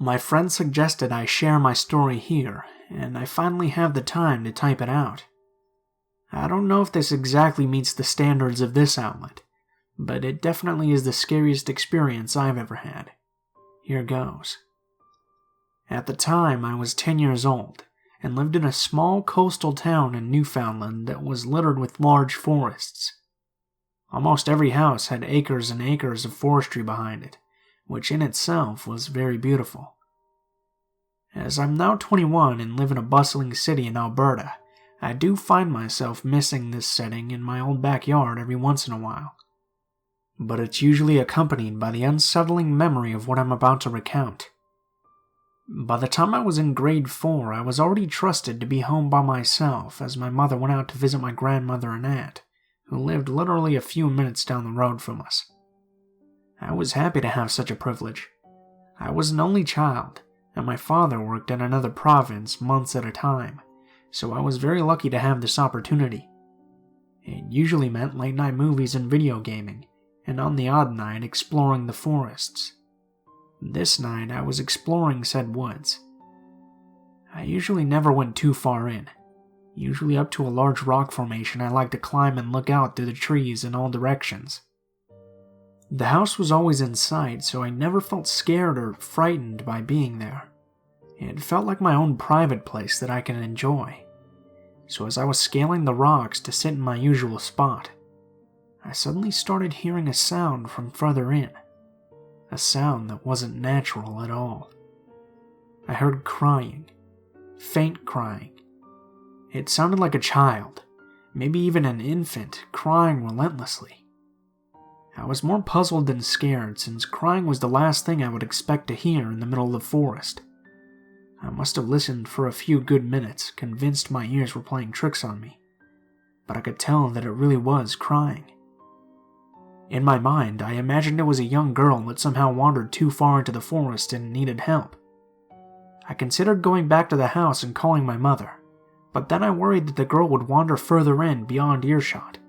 My friend suggested I share my story here, and I finally have the time to type it out. I don't know if this exactly meets the standards of this outlet, but it definitely is the scariest experience I've ever had. Here goes. At the time, I was 10 years old, and lived in a small coastal town in Newfoundland that was littered with large forests. Almost every house had acres and acres of forestry behind it, which in itself was very beautiful. As I'm now 21 and live in a bustling city in Alberta, I do find myself missing this setting in my old backyard every once in a while. But it's usually accompanied by the unsettling memory of what I'm about to recount. By the time I was in grade 4, I was already trusted to be home by myself as my mother went out to visit my grandmother and aunt, who lived literally a few minutes down the road from us. I was happy to have such a privilege. I was an only child, and my father worked in another province months at a time, so I was very lucky to have this opportunity. It usually meant late-night movies and video gaming, and on the odd night exploring the forests. This night I was exploring said woods. I usually never went too far in, usually up to a large rock formation I like to climb and look out through the trees in all directions. The house was always in sight, so I never felt scared or frightened by being there. It felt like my own private place that I can enjoy. So as I was scaling the rocks to sit in my usual spot, I suddenly started hearing a sound from further in. A sound that wasn't natural at all. I heard crying. Faint crying. It sounded like a child, maybe even an infant, crying relentlessly. I was more puzzled than scared, since crying was the last thing I would expect to hear in the middle of the forest. I must have listened for a few good minutes, convinced my ears were playing tricks on me, but I could tell that it really was crying. In my mind, I imagined it was a young girl that somehow wandered too far into the forest and needed help. I considered going back to the house and calling my mother, but then I worried that the girl would wander further in beyond earshot.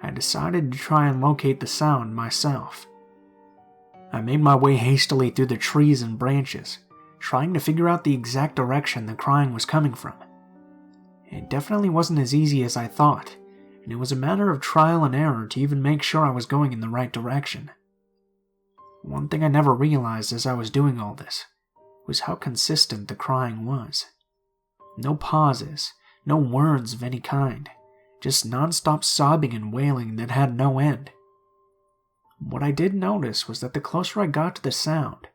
I decided to try and locate the sound myself. I made my way hastily through the trees and branches, trying to figure out the exact direction the crying was coming from. It definitely wasn't as easy as I thought, and it was a matter of trial and error to even make sure I was going in the right direction. One thing I never realized as I was doing all this was how consistent the crying was. No pauses, no words of any kind, just non-stop sobbing and wailing that had no end. What I did notice was that the closer I got to the sound,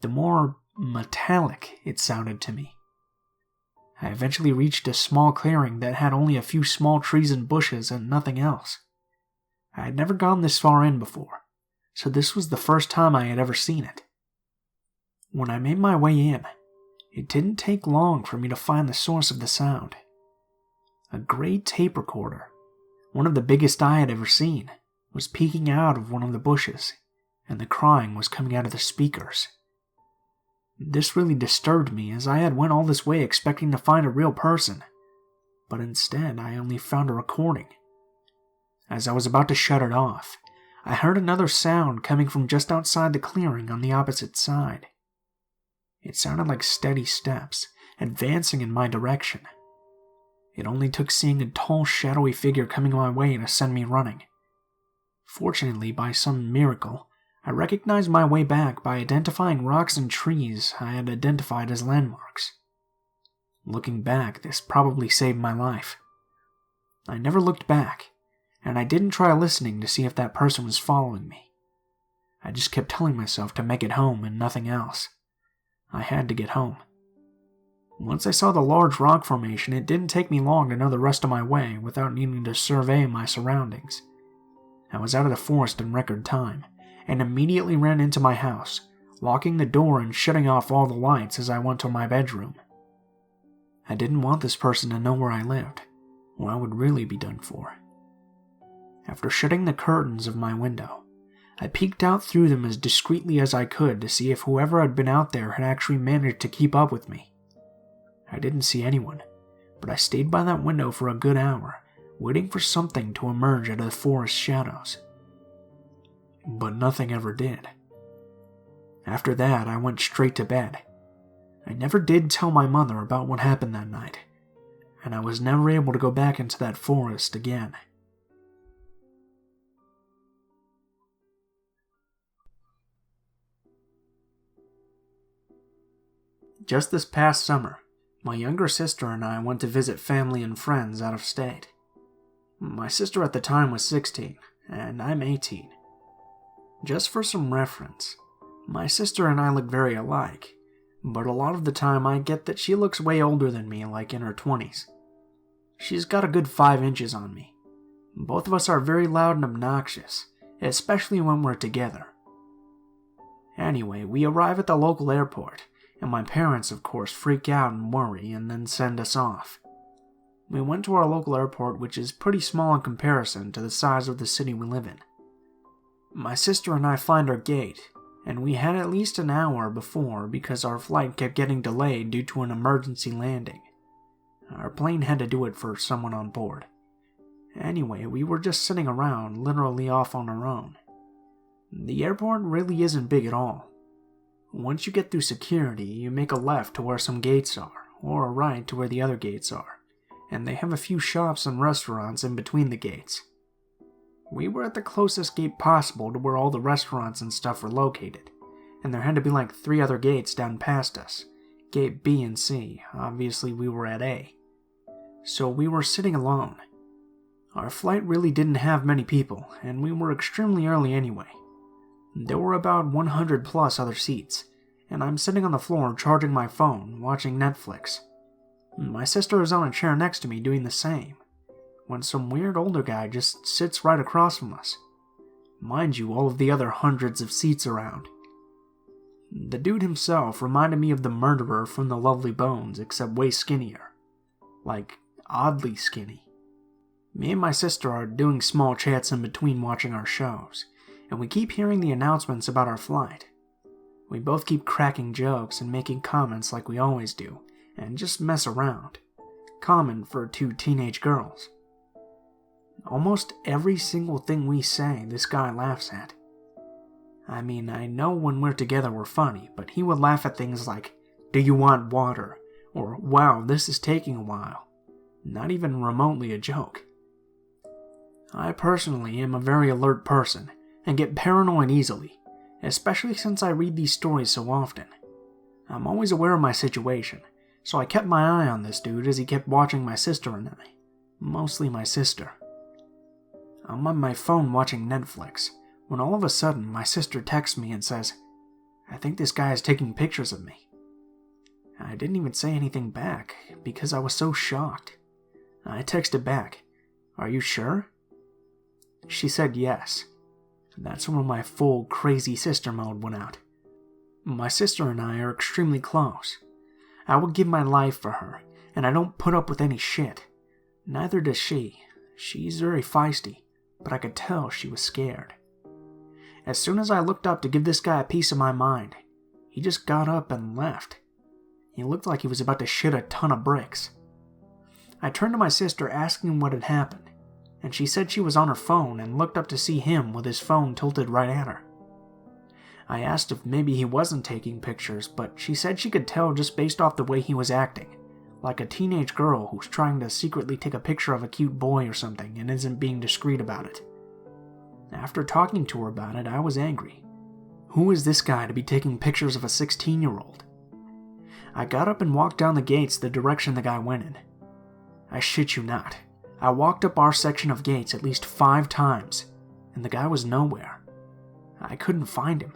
the more metallic it sounded to me. I eventually reached a small clearing that had only a few small trees and bushes and nothing else. I had never gone this far in before, so this was the first time I had ever seen it. When I made my way in, it didn't take long for me to find the source of the sound. A gray tape recorder, one of the biggest I had ever seen, was peeking out of one of the bushes, and the crying was coming out of the speakers. This really disturbed me, as I had went all this way expecting to find a real person, but instead I only found a recording. As I was about to shut it off, I heard another sound coming from just outside the clearing on the opposite side. It sounded like steady steps, advancing in my direction. It only took seeing a tall, shadowy figure coming my way to send me running. Fortunately, by some miracle, I recognized my way back by identifying rocks and trees I had identified as landmarks. Looking back, this probably saved my life. I never looked back, and I didn't try listening to see if that person was following me. I just kept telling myself to make it home and nothing else. I had to get home. Once I saw the large rock formation, it didn't take me long to know the rest of my way without needing to survey my surroundings. I was out of the forest in record time, and immediately ran into my house, locking the door and shutting off all the lights as I went to my bedroom. I didn't want this person to know where I lived, or I would really be done for. After shutting the curtains of my window, I peeked out through them as discreetly as I could to see if whoever had been out there had actually managed to keep up with me. I didn't see anyone, but I stayed by that window for a good hour, waiting for something to emerge out of the forest shadows. But nothing ever did. After that, I went straight to bed. I never did tell my mother about what happened that night, and I was never able to go back into that forest again. Just this past summer, my younger sister and I went to visit family and friends out of state. My sister at the time was 16, and I'm 18. Just for some reference, my sister and I look very alike, but a lot of the time I get that she looks way older than me, like in her 20s. She's got a good 5 inches on me. Both of us are very loud and obnoxious, especially when we're together. Anyway, we arrive at the local airport, and my parents, of course, freak out and worry and then send us off. We went to our local airport, which is pretty small in comparison to the size of the city we live in. My sister and I find our gate, and we had at least an hour before because our flight kept getting delayed due to an emergency landing. Our plane had to do it for someone on board. Anyway, we were just sitting around, literally off on our own. The airport really isn't big at all. Once you get through security, you make a left to where some gates are, or a right to where the other gates are, and they have a few shops and restaurants in between the gates. We were at the closest gate possible to where all the restaurants and stuff were located, and there had to be like 3 other gates down past us, gate B and C. Obviously we were at A. So we were sitting alone. Our flight really didn't have many people, and we were extremely early anyway. There were about 100 plus other seats, and I'm sitting on the floor charging my phone, watching Netflix. My sister is on a chair next to me doing the same, when some weird older guy just sits right across from us. Mind you, all of the other hundreds of seats around. The dude himself reminded me of the murderer from The Lovely Bones, except way skinnier. Like, oddly skinny. Me and my sister are doing small chats in between watching our shows, and we keep hearing the announcements about our flight. We both keep cracking jokes and making comments like we always do, and just mess around. Common for 2 teenage girls. Almost every single thing we say, this guy laughs at. I mean, I know when we're together we're funny, but he would laugh at things like, "Do you want water?" or "Wow, this is taking a while." Not even remotely a joke. I personally am a very alert person, and get paranoid easily, especially since I read these stories so often. I'm always aware of my situation, so I kept my eye on this dude as he kept watching my sister and I. Mostly my sister. I'm on my phone watching Netflix, when all of a sudden my sister texts me and says, "I think this guy is taking pictures of me." I didn't even say anything back, because I was so shocked. I texted back, "Are you sure?" She said yes. That's when my full crazy sister mode went out. My sister and I are extremely close. I would give my life for her, and I don't put up with any shit. Neither does she. She's very feisty, but I could tell she was scared. As soon as I looked up to give this guy a piece of my mind, he just got up and left. He looked like he was about to shit a ton of bricks. I turned to my sister asking what had happened, and she said she was on her phone and looked up to see him with his phone tilted right at her. I asked if maybe he wasn't taking pictures, but she said she could tell just based off the way he was acting, like a teenage girl who's trying to secretly take a picture of a cute boy or something and isn't being discreet about it. After talking to her about it, I was angry. Who is this guy to be taking pictures of a 16-year-old? I got up and walked down the gates the direction the guy went in. I shit you not. I walked up our section of gates at least 5 times, and the guy was nowhere. I couldn't find him.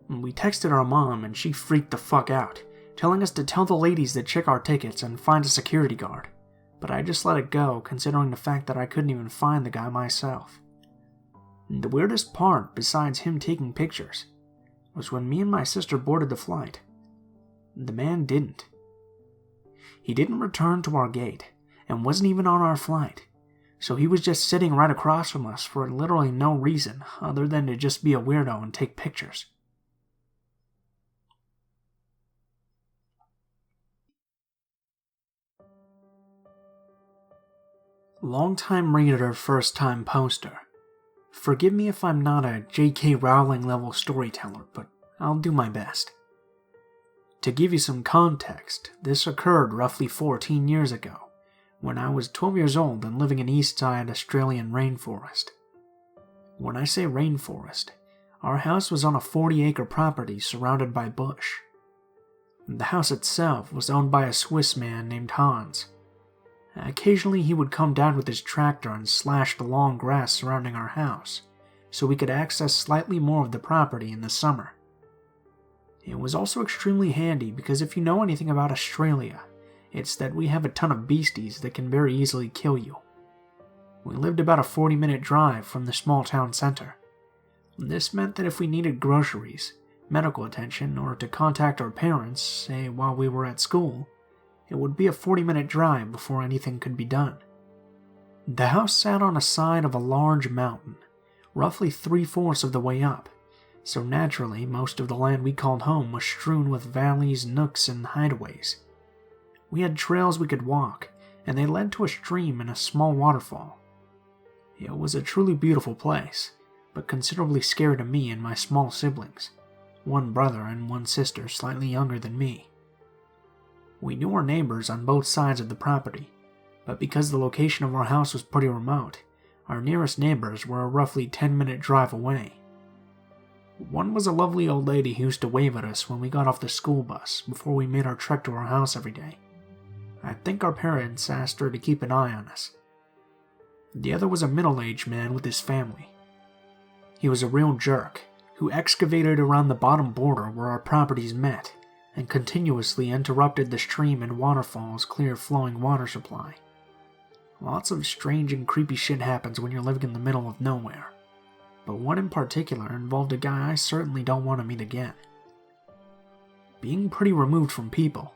We texted our mom, and she freaked the fuck out, telling us to tell the ladies that check our tickets and find a security guard, but I just let it go considering the fact that I couldn't even find the guy myself. The weirdest part, besides him taking pictures, was when me and my sister boarded the flight. The man didn't. He didn't return to our gate, and wasn't even on our flight, so he was just sitting right across from us for literally no reason other than to just be a weirdo and take pictures. Long-time reader, first-time poster. Forgive me if I'm not a J.K. Rowling level storyteller, but I'll do my best. To give you some context, this occurred roughly 14 years ago, when I was 12 years old and living in Eastside Australian rainforest. When I say rainforest, our house was on a 40-acre property surrounded by bush. The house itself was owned by a Swiss man named Hans. Occasionally he would come down with his tractor and slash the long grass surrounding our house, so we could access slightly more of the property in the summer. It was also extremely handy because if you know anything about Australia, it's that we have a ton of beasties that can very easily kill you. We lived about a 40-minute drive from the small town center. This meant that if we needed groceries, medical attention, or to contact our parents, say while we were at school, it would be a 40-minute drive before anything could be done. The house sat on a side of a large mountain, roughly 3/4 of the way up, so naturally most of the land we called home was strewn with valleys, nooks, and hideaways. We had trails we could walk, and they led to a stream and a small waterfall. It was a truly beautiful place, but considerably scary to me and my small siblings, one brother and one sister slightly younger than me. We knew our neighbors on both sides of the property, but because the location of our house was pretty remote, our nearest neighbors were a roughly 10-minute drive away. One was a lovely old lady who used to wave at us when we got off the school bus before we made our trek to our house every day. I think our parents asked her to keep an eye on us. The other was a middle-aged man with his family. He was a real jerk, who excavated around the bottom border where our properties met, and continuously interrupted the stream and waterfall's clear-flowing water supply. Lots of strange and creepy shit happens when you're living in the middle of nowhere, but one in particular involved a guy I certainly don't want to meet again. Being pretty removed from people,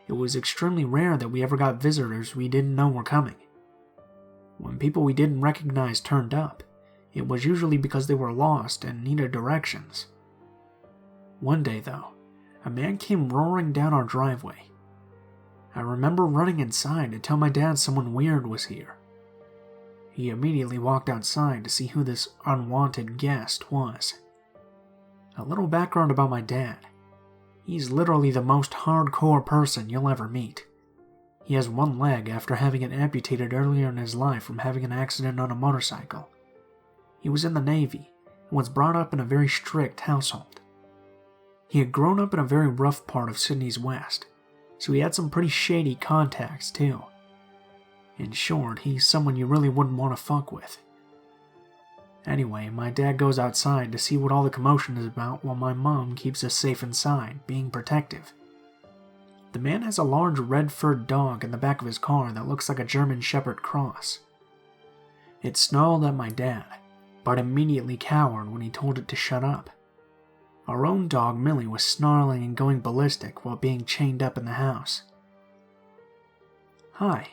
it was extremely rare that we ever got visitors we didn't know were coming. When people we didn't recognize turned up, it was usually because they were lost and needed directions. One day, though, a man came roaring down our driveway. I remember running inside to tell my dad someone weird was here. He immediately walked outside to see who this unwanted guest was. A little background about my dad. He's literally the most hardcore person you'll ever meet. He has one leg after having it amputated earlier in his life from having an accident on a motorcycle. He was in the Navy and was brought up in a very strict household. He had grown up in a very rough part of Sydney's west, so he had some pretty shady contacts too. In short, he's someone you really wouldn't want to fuck with. Anyway, my dad goes outside to see what all the commotion is about while my mom keeps us safe inside, being protective. The man has a large red-furred dog in the back of his car that looks like a German Shepherd cross. It snarled at my dad, but immediately cowered when he told it to shut up. Our own dog Millie was snarling and going ballistic while being chained up in the house. "Hi,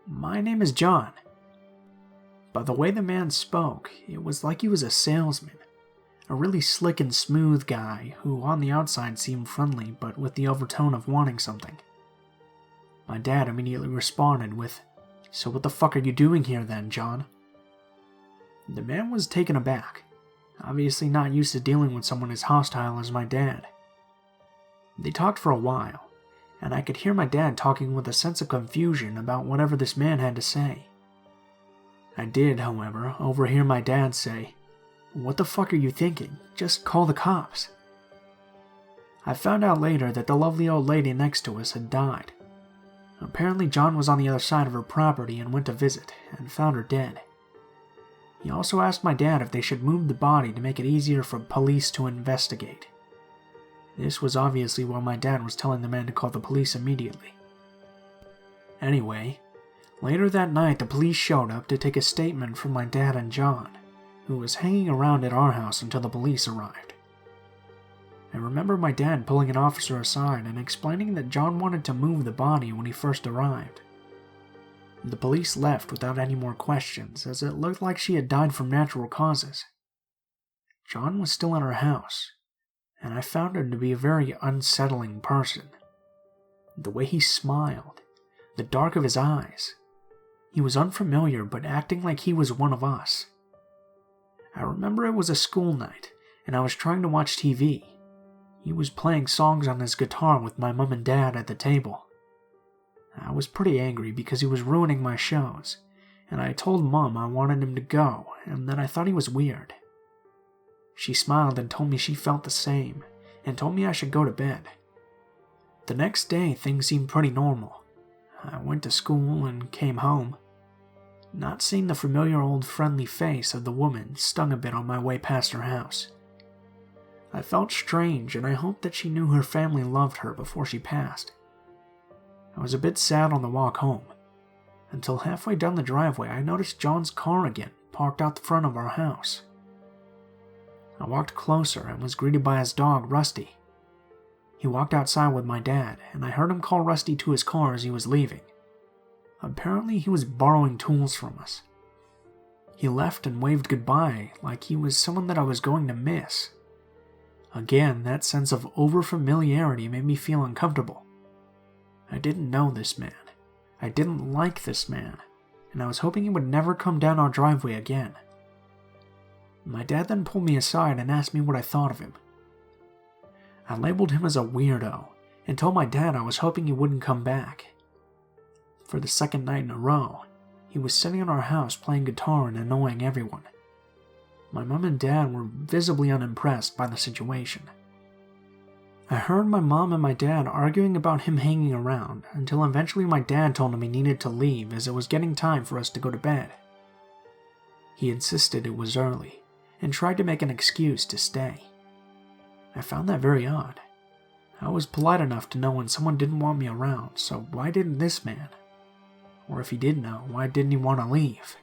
my name is John." By the way the man spoke, it was like he was a salesman, a really slick and smooth guy who on the outside seemed friendly but with the overtone of wanting something. My dad immediately responded with, "So what the fuck are you doing here then, John?" The man was taken aback, obviously not used to dealing with someone as hostile as my dad. They talked for a while, and I could hear my dad talking with a sense of confusion about whatever this man had to say. I did, however, overhear my dad say, "What the fuck are you thinking? Just call the cops." I found out later that the lovely old lady next to us had died. Apparently John was on the other side of her property and went to visit, and found her dead. He also asked my dad if they should move the body to make it easier for police to investigate. This was obviously while my dad was telling the man to call the police immediately. Anyway, later that night the police showed up to take a statement from my dad and John, who was hanging around at our house until the police arrived. I remember my dad pulling an officer aside and explaining that John wanted to move the body when he first arrived. The police left without any more questions, as it looked like she had died from natural causes. John was still in her house, and I found him to be a very unsettling person. The way he smiled, the dark of his eyes. He was unfamiliar but acting like he was one of us. I remember it was a school night, and I was trying to watch TV, He was playing songs on his guitar with my mom and dad at the table. I was pretty angry because he was ruining my shows, and I told Mom I wanted him to go and that I thought he was weird. She smiled and told me she felt the same, and told me I should go to bed. The next day, things seemed pretty normal. I went to school and came home. Not seeing the familiar old friendly face of the woman stung a bit on my way past her house. I felt strange, and I hoped that she knew her family loved her before she passed. I was a bit sad on the walk home, until halfway down the driveway I noticed John's car again, parked out the front of our house. I walked closer and was greeted by his dog, Rusty. He walked outside with my dad, and I heard him call Rusty to his car as he was leaving. Apparently he was borrowing tools from us. He left and waved goodbye like he was someone that I was going to miss. Again, that sense of overfamiliarity made me feel uncomfortable. I didn't know this man. I didn't like this man, and I was hoping he would never come down our driveway again. My dad then pulled me aside and asked me what I thought of him. I labeled him as a weirdo and told my dad I was hoping he wouldn't come back. For the second night in a row, he was sitting in our house playing guitar and annoying everyone. My mom and dad were visibly unimpressed by the situation. I heard my mom and my dad arguing about him hanging around until eventually my dad told him he needed to leave as it was getting time for us to go to bed. He insisted it was early and tried to make an excuse to stay. I found that very odd. I was polite enough to know when someone didn't want me around, so why didn't this man? Or if he did know, why didn't he want to leave?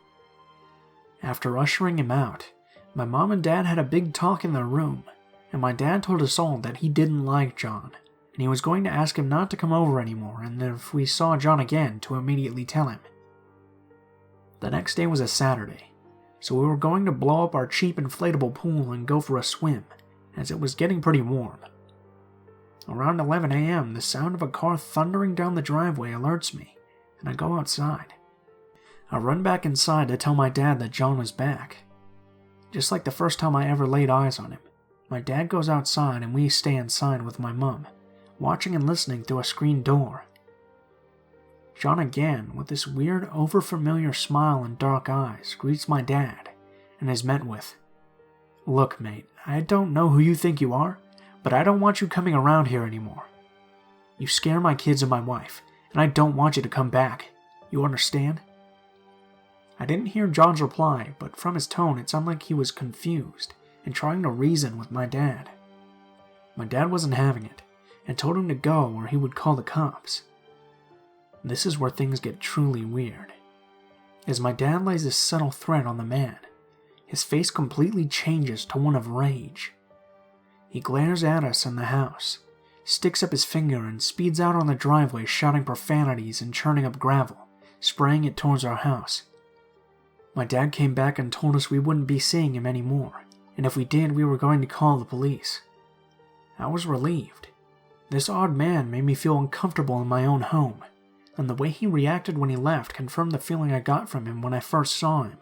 After ushering him out, my mom and dad had a big talk in their room, and my dad told us all that he didn't like John, and he was going to ask him not to come over anymore, and that if we saw John again, to immediately tell him. The next day was a Saturday, so we were going to blow up our cheap inflatable pool and go for a swim, as it was getting pretty warm. Around 11 a.m., the sound of a car thundering down the driveway alerts me, and I go outside. I run back inside to tell my dad that John was back. Just like the first time I ever laid eyes on him, my dad goes outside and we stay inside with my mom, watching and listening through a screen door. John again, with this weird, overfamiliar smile and dark eyes, greets my dad, and is met with, "Look, mate, I don't know who you think you are, but I don't want you coming around here anymore. You scare my kids and my wife, and I don't want you to come back. You understand?" I didn't hear John's reply, but from his tone it sounded like he was confused and trying to reason with my dad. My dad wasn't having it, and told him to go or he would call the cops. This is where things get truly weird. As my dad lays this subtle threat on the man, his face completely changes to one of rage. He glares at us in the house, sticks up his finger and speeds out on the driveway shouting profanities and churning up gravel, spraying it towards our house. My dad came back and told us we wouldn't be seeing him anymore, and if we did, we were going to call the police. I was relieved. This odd man made me feel uncomfortable in my own home, and the way he reacted when he left confirmed the feeling I got from him when I first saw him.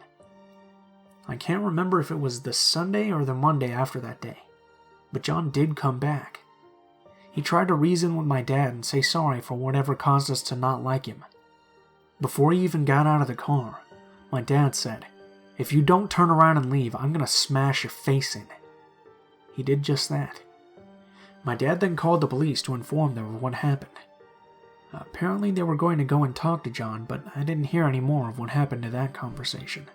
I can't remember if it was the Sunday or the Monday after that day, but John did come back. He tried to reason with my dad and say sorry for whatever caused us to not like him. Before he even got out of the car, my dad said, "If you don't turn around and leave, I'm gonna smash your face in." He did just that. My dad then called the police to inform them of what happened. Apparently they were going to go and talk to John, but I didn't hear any more of what happened to that conversation.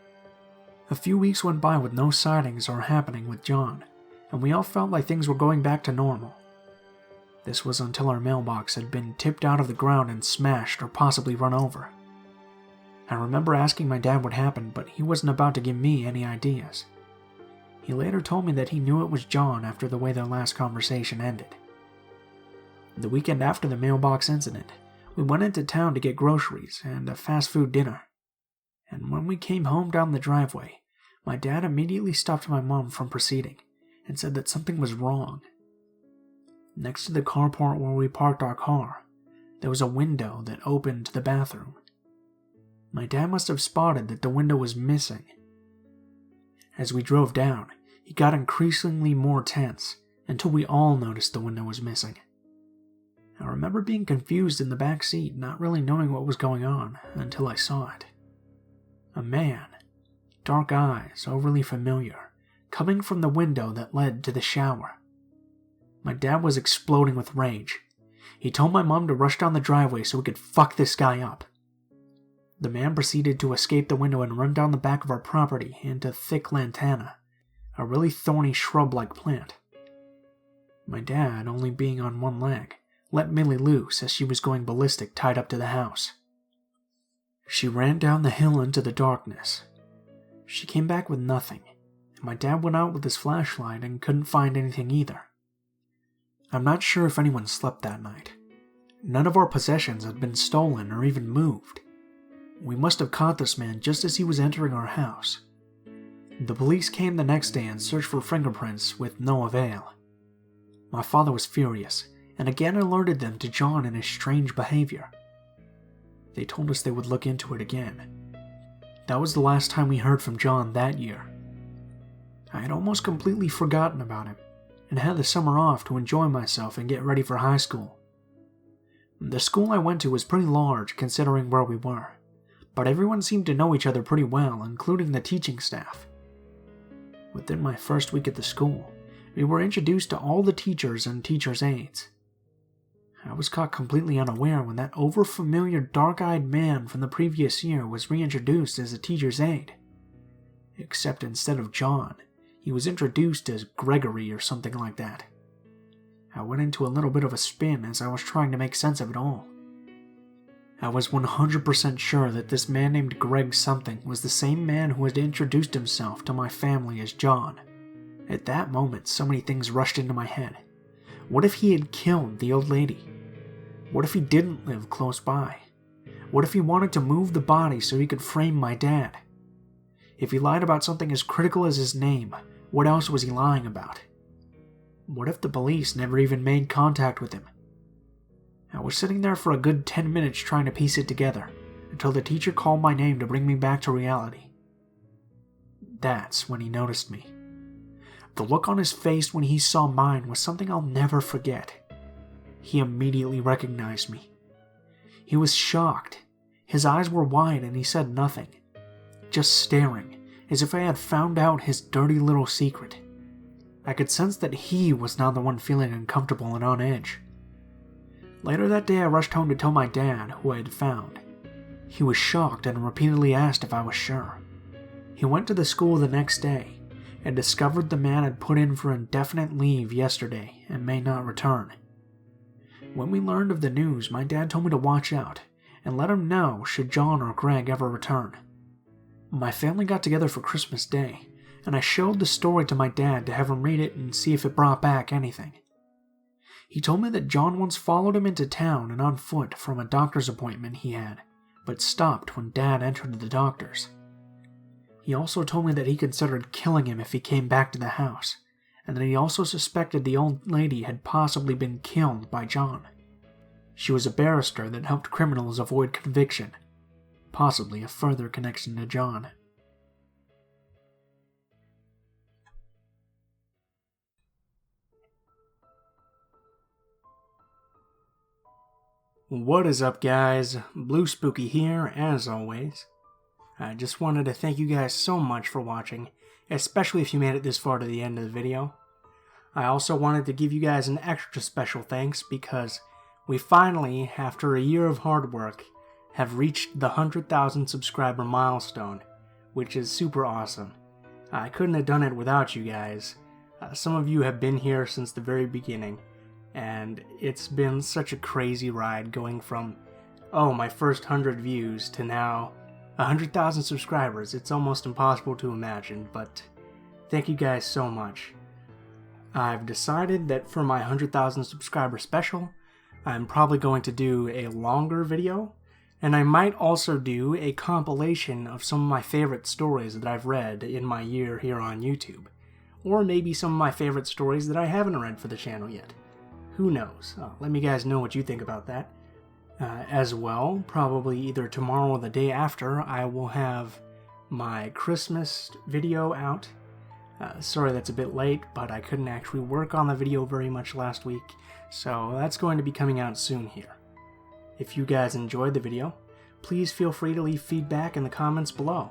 A few weeks went by with no sightings or happening with John, and we all felt like things were going back to normal. This was until our mailbox had been tipped out of the ground and smashed or possibly run over. I remember asking my dad what happened, but he wasn't about to give me any ideas. He later told me that he knew it was John after the way their last conversation ended. The weekend after the mailbox incident, we went into town to get groceries and a fast food dinner. And when we came home down the driveway, my dad immediately stopped my mom from proceeding and said that something was wrong. Next to the carport where we parked our car, there was a window that opened to the bathroom. My dad must have spotted that the window was missing. As we drove down, he got increasingly more tense until we all noticed the window was missing. I remember being confused in the back seat, not really knowing what was going on until I saw it. A man, dark eyes, overly familiar, coming from the window that led to the shower. My dad was exploding with rage. He told my mom to rush down the driveway so we could fuck this guy up. The man proceeded to escape the window and run down the back of our property into thick lantana, a really thorny shrub-like plant. My dad, only being on one leg, let Millie loose as she was going ballistic tied up to the house. She ran down the hill into the darkness. She came back with nothing, and my dad went out with his flashlight and couldn't find anything either. I'm not sure if anyone slept that night. None of our possessions had been stolen or even moved. We must have caught this man just as he was entering our house. The police came the next day and searched for fingerprints with no avail. My father was furious, and again alerted them to John and his strange behavior. They told us they would look into it again. That was the last time we heard from John that year. I had almost completely forgotten about him, and had the summer off to enjoy myself and get ready for high school. The school I went to was pretty large considering where we were, but everyone seemed to know each other pretty well, including the teaching staff. Within my first week at the school, we were introduced to all the teachers and teachers' aides. I was caught completely unaware when that overfamiliar dark-eyed man from the previous year was reintroduced as a teacher's aide. Except instead of John, he was introduced as Gregory or something like that. I went into a little bit of a spin as I was trying to make sense of it all. I was 100% sure that this man named Greg something was the same man who had introduced himself to my family as John. At that moment, so many things rushed into my head. What if he had killed the old lady? What if he didn't live close by? What if he wanted to move the body so he could frame my dad? If he lied about something as critical as his name, what else was he lying about? What if the police never even made contact with him? I was sitting there for a good 10 minutes trying to piece it together, until the teacher called my name to bring me back to reality. That's when he noticed me. The look on his face when he saw mine was something I'll never forget. He immediately recognized me. He was shocked. His eyes were wide and he said nothing, just staring, as if I had found out his dirty little secret. I could sense that he was now the one feeling uncomfortable and on edge. Later that day I rushed home to tell my dad who I had found. He was shocked and repeatedly asked if I was sure. He went to the school the next day and discovered the man had put in for indefinite leave yesterday and may not return. When we learned of the news, my dad told me to watch out and let him know should John or Greg ever return. My family got together for Christmas Day, and I showed the story to my dad to have him read it and see if it brought back anything. He told me that John once followed him into town and on foot from a doctor's appointment he had, but stopped when Dad entered the doctor's. He also told me that he considered killing him if he came back to the house, and that he also suspected the old lady had possibly been killed by John. She was a barrister that helped criminals avoid conviction, possibly a further connection to John. What is up, guys? Blue Spooky here, as always. I just wanted to thank you guys so much for watching, especially if you made it this far to the end of the video. I also wanted to give you guys an extra special thanks because we finally, after a year of hard work, have reached the 100,000 subscriber milestone, which is super awesome. I couldn't have done it without you guys. Some of you have been here since the very beginning, and it's been such a crazy ride going from, my first 100 views to now 100,000 subscribers. It's almost impossible to imagine, but thank you guys so much. I've decided that for my 100,000 subscriber special, I'm probably going to do a longer video, and I might also do a compilation of some of my favorite stories that I've read in my year here on YouTube, or maybe some of my favorite stories that I haven't read for the channel yet. Who knows? Let me guys know what you think about that. As well, probably either tomorrow or the day after, I will have my Christmas video out. Sorry that's a bit late, but I couldn't actually work on the video very much last week, so that's going to be coming out soon here. If you guys enjoyed the video, please feel free to leave feedback in the comments below,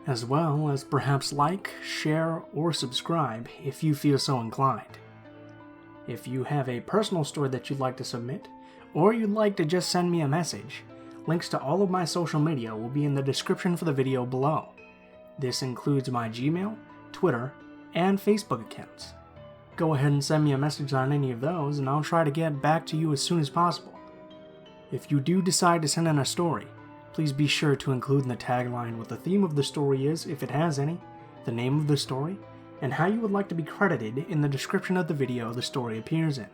as well as perhaps like, share, or subscribe if you feel so inclined. If you have a personal story that you'd like to submit, or you'd like to just send me a message, links to all of my social media will be in the description for the video below. This includes my Gmail, Twitter, and Facebook accounts. Go ahead and send me a message on any of those, and I'll try to get back to you as soon as possible. If you do decide to send in a story, please be sure to include in the tagline what the theme of the story is, if it has any, the name of the story, and how you would like to be credited in the description of the video the story appears in.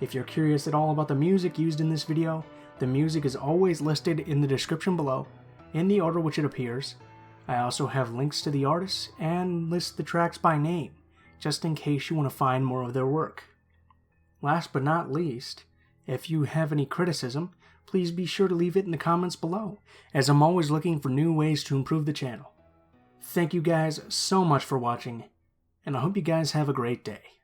If you're curious at all about the music used in this video, the music is always listed in the description below, in the order which it appears. I also have links to the artists and list the tracks by name, just in case you want to find more of their work. Last but not least, if you have any criticism, please be sure to leave it in the comments below, as I'm always looking for new ways to improve the channel. Thank you guys so much for watching, and I hope you guys have a great day.